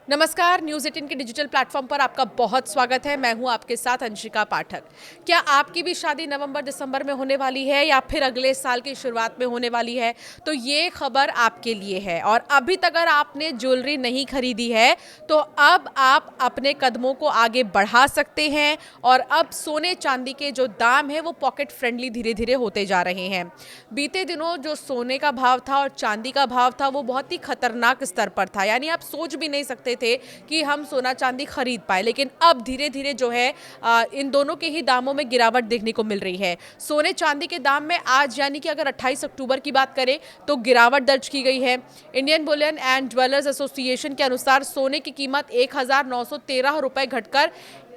नमस्कार, न्यूज़ 18 के digital platform पर आपका बहुत स्वागत है। मैं हूं आपके साथ अंशिका पाठक। क्या आपकी भी शादी नवंबर-दिसंबर में होने वाली है या फिर अगले साल की शुरुआत में होने वाली है? तो ये खबर आपके लिए है। और अभी तक अगर आपने ज्वेलरी नहीं खरीदी है, तो अब आप अपने कदमों को आगे बढ़ा सकते हैं और अब सोने-चांदी के जो दाम हैं, वो पॉकेट फ्रेंडली धीरे-धीरे होते जा रहे हैं। बीते दिनों जो सोने का भाव था और चांदी का भाव था, वो बहुत ही खतरनाक स्तर पर था। यानी आप सोच भी नहीं सकते थे कि हम सोना चांदी खरीद पाए, लेकिन अब धीरे धीरे जो है इन दोनों के ही दामों में गिरावट देखने को मिल रही है। सोने चांदी के दाम में आज यानी कि अगर 28 अक्टूबर की बात करें तो गिरावट दर्ज की गई है। Indian Boolean and jewellers association के अनुसार सोने की कीमत 1,913 रुपए घटकर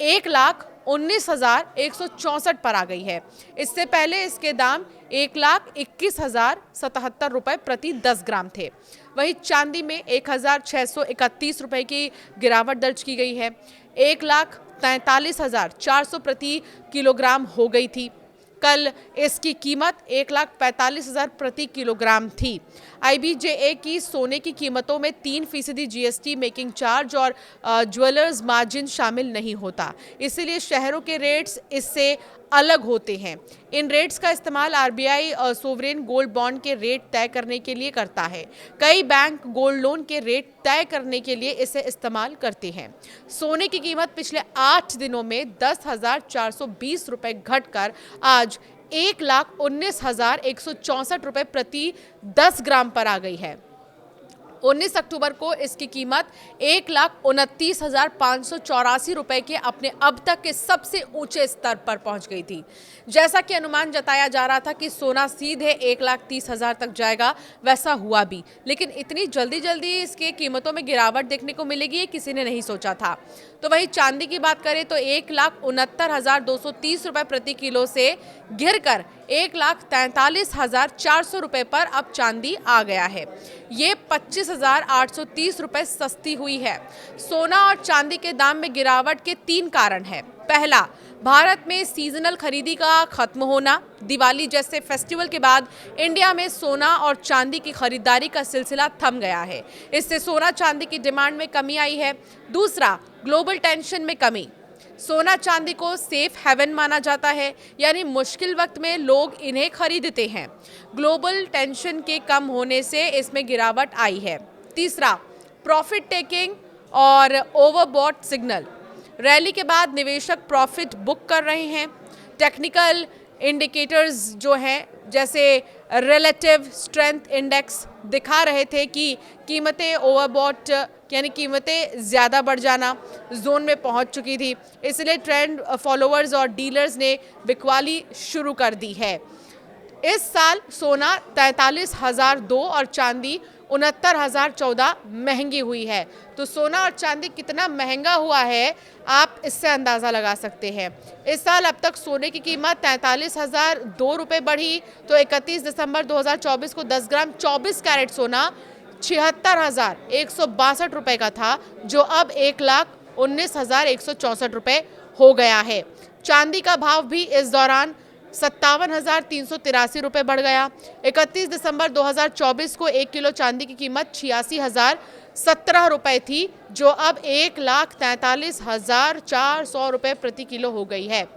1,19,164 पर आ गई है। इससे पहले इसके दाम 1,21,077 रुपए प्रति 10 ग्राम थे। वहीं चांदी में 1,631 रुपए की गिरावट दर्ज की गई है। 1,43,400 प्रति किलोग्राम हो गई थी। कल इसकी कीमत 1,45,000 प्रति किलोग्राम थी। IBJA की सोने की कीमतों में 3% GST मेकिंग चार्ज और ज्वेलर्स मार्जिन शामिल नहीं होता, इसीलिए शहरों के रेट्स इससे अलग होते हैं। इन रेट्स का इस्तेमाल RBI सोवरेन गोल्ड बॉन्ड के रेट तय करने के लिए करता है। कई बैंक गोल्ड लोन के रेट तय करने के लिए इसे इस्तेमाल करते हैं। सोने की कीमत पिछले 8 दिनों में 10,420 रुपए घटकर आज 1,19,164 रुपए प्रति 10 ग्राम पर आ गई है। 19 अक्टूबर को इसकी कीमत 1,29,584 रुपए के अपने अब तक के सबसे ऊंचे स्तर पर पहुंच गई थी। जैसा कि अनुमान जताया जा रहा था कि सोना सीधे 1,30,000 तक जाएगा, वैसा हुआ भी, लेकिन इतनी जल्दी जल्दी इसके कीमतों में गिरावट देखने को मिलेगी ये किसी ने नहीं सोचा था। तो वहीं चांदी की बात करें तो 1,69,230 रुपए प्रति किलो से गिरकर 1,43,400 रुपए पर अब चांदी आ गया है। ये 25,830 रुपए सस्ती हुई है। सोना और चांदी के दाम में गिरावट के 3 कारण हैं। पहला, भारत में सीजनल खरीदी का खत्म होना। दिवाली जैसे फेस्टिवल के बाद इंडिया में सोना और चांदी की खरीदारी का सिलसिला थम गया है। इससे सोना चांदी की डिमांड में कमी आई है। दूसरा, ग्लोबल टेंशन में कमी। सोना चांदी को सेफ हेवन माना जाता है, यानी मुश्किल वक्त में लोग इन्हें खरीदते हैं। ग्लोबल टेंशन के कम होने से इसमें गिरावट आई है। तीसरा, प्रॉफिट टेकिंग और ओवरबॉट सिग्नल। रैली के बाद निवेशक प्रॉफिट बुक कर रहे हैं। टेक्निकल इंडिकेटर्स जो हैं जैसे रिलेटिव स्ट्रेंथ इंडेक्स दिखा रहे थे कि कीमतें ओवरबॉट यानी कीमतें ज़्यादा बढ़ जाना जोन में पहुंच चुकी थी, इसलिए ट्रेंड फॉलोअर्स और डीलर्स ने बिकवाली शुरू कर दी है। इस साल सोना 43,002 और चांदी 69,014 महंगी हुई है। तो सोना और चांदी कितना महंगा हुआ है आप इससे अंदाज़ा लगा सकते हैं। इस साल अब तक सोने की कीमत 43,002 रुपये बढ़ी, तो 31 दिसंबर 2024 को 10 ग्राम 24 कैरेट सोना 76,162 रुपये का था, जो अब 1,19,164 रुपये हो गया है। चांदी का भाव भी इस दौरान 57,383 रुपये बढ़ गया। 31 दिसंबर 2024 को 1 किलो चांदी की कीमत 86,017 रुपये थी, जो अब 1,43,400 रुपये प्रति किलो हो गई है।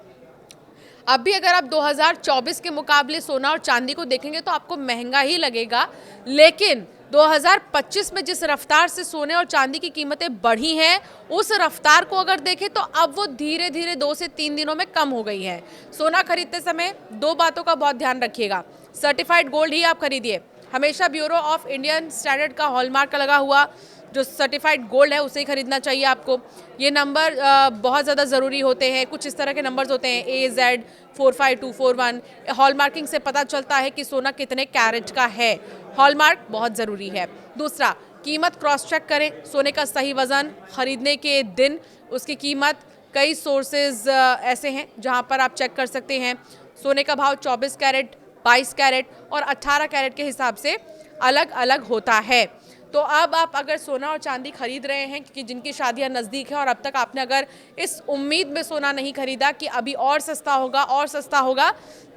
अब भी अगर आप 2024 के मुकाबले सोना और चांदी को देखेंगे तो आपको महंगा ही लगेगा, लेकिन 2025 में जिस रफ्तार से सोने और चांदी की कीमतें बढ़ी हैं, उस रफ्तार को अगर देखें तो अब वो धीरे धीरे 2 से 3 दिनों में कम हो गई है। सोना खरीदते समय 2 बातों का बहुत ध्यान रखिएगा। सर्टिफाइड गोल्ड ही आप खरीदिए। हमेशा ब्यूरो ऑफ इंडियन स्टैंडर्ड का हॉलमार्क लगा हुआ जो सर्टिफाइड गोल्ड है उसे ही खरीदना चाहिए आपको। ये नंबर बहुत ज़्यादा ज़रूरी होते हैं। कुछ इस तरह के नंबर्स होते हैं AZ 45241। हॉलमार्किंग से पता चलता है कि सोना कितने कैरेट का है। हॉलमार्क बहुत ज़रूरी है। दूसरा, कीमत क्रॉस चेक करें। सोने का सही वज़न खरीदने के दिन उसकी कीमत कई सोर्सेज ऐसे हैं जहां पर आप चेक कर सकते हैं। सोने का भाव 24 कैरेट, 22 कैरेट और 18 कैरेट के हिसाब से अलग अलग होता है। तो अब आप अगर सोना और चांदी खरीद रहे हैं कि जिनकी शादियां नज़दीक हैं और अब तक आपने अगर इस उम्मीद में सोना नहीं खरीदा कि अभी और सस्ता होगा,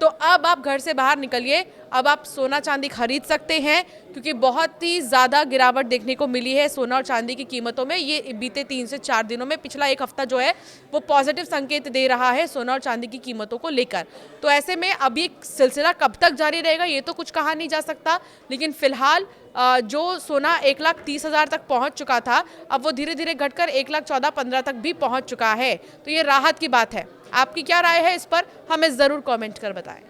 तो अब आप घर से बाहर निकलिए, अब आप सोना चांदी खरीद सकते हैं, क्योंकि बहुत ही ज़्यादा गिरावट देखने को मिली है सोना और चांदी की कीमतों में। ये बीते 3 से 4 दिनों में, पिछला एक हफ्ता जो है वो पॉजिटिव संकेत दे रहा है सोना और चांदी की कीमतों को लेकर। तो ऐसे में अब ये सिलसिला कब तक जारी रहेगा ये तो कुछ कहा नहीं जा सकता, लेकिन फिलहाल जो सोना 1,30,000 तक पहुंच चुका था, अब वो धीरे धीरे घटकर 1,14,15 तक भी पहुंच चुका है। तो ये राहत की बात है। आपकी क्या राय है इस पर, हमें ज़रूर कमेंट कर बताएं।